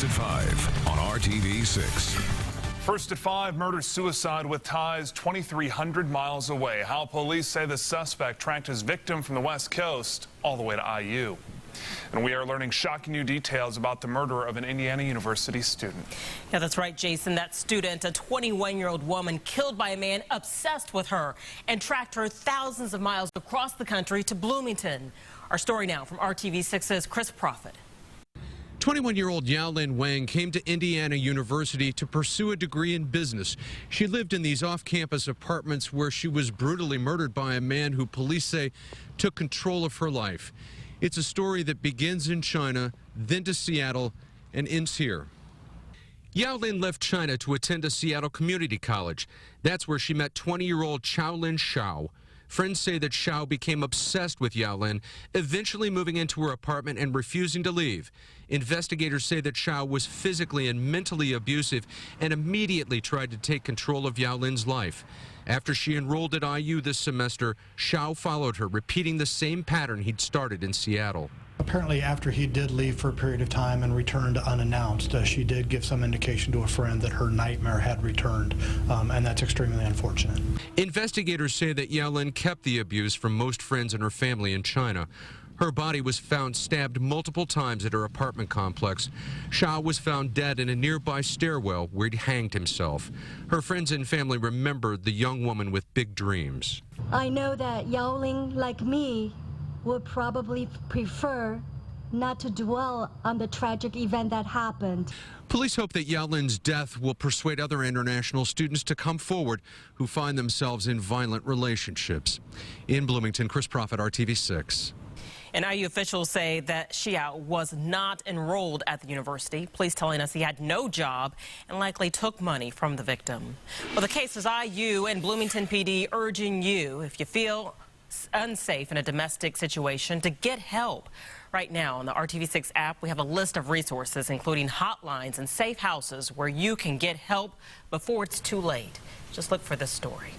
First at 5 on RTV 6. First at 5, murder-suicide with ties 2,300 miles away. How police say the suspect tracked his victim from the West Coast all the way to IU. And we are learning shocking new details about the murder of an Indiana University student. Yeah, that's right, Jason. That student, a 21-year-old woman, killed by a man obsessed with her and tracked her thousands of miles across the country to Bloomington. Our story now from RTV6's Chris Prophet. 21-year-old Yaolin Wang came to Indiana University to pursue a degree in business. She lived in these off-campus apartments where she was brutally murdered by a man who police say took control of her life. It's a story that begins in China, then to Seattle, and ends here. Yaolin left China to attend a Seattle community college. That's where she met 20-year-old Chaolin Shao. Friends say that Shao became obsessed with Yaolin, eventually moving into her apartment and refusing to leave. Investigators say that Shao was physically and mentally abusive and immediately tried to take control of Yaolin's life. After she enrolled at IU this semester, Shao followed her, repeating the same pattern he'd started in Seattle. Apparently, after he did leave for a period of time and returned unannounced, she did give some indication to a friend that her nightmare had returned, and that's extremely unfortunate. Investigators say that Yaolin kept the abuse from most friends and her family in China. Her body was found stabbed multiple times at her apartment complex. Shao was found dead in a nearby stairwell where he'd hanged himself. Her friends and family remembered the young woman with big dreams. I know that Yaolin, like me, would probably prefer not to dwell on the tragic event that happened. Police hope that Yaolin's death will persuade other international students to come forward who find themselves in violent relationships. In Bloomington, Chris Prophet, RTV6. And IU officials say that Xiao was not enrolled at the university, police telling us he had no job and likely took money from the victim. Well, the case is IU and Bloomington PD urging you, if you feel unsafe in a domestic situation, to get help. Right now on the RTV6 app, we have a list of resources, including hotlines and safe houses where you can get help before it's too late. Just look for this story.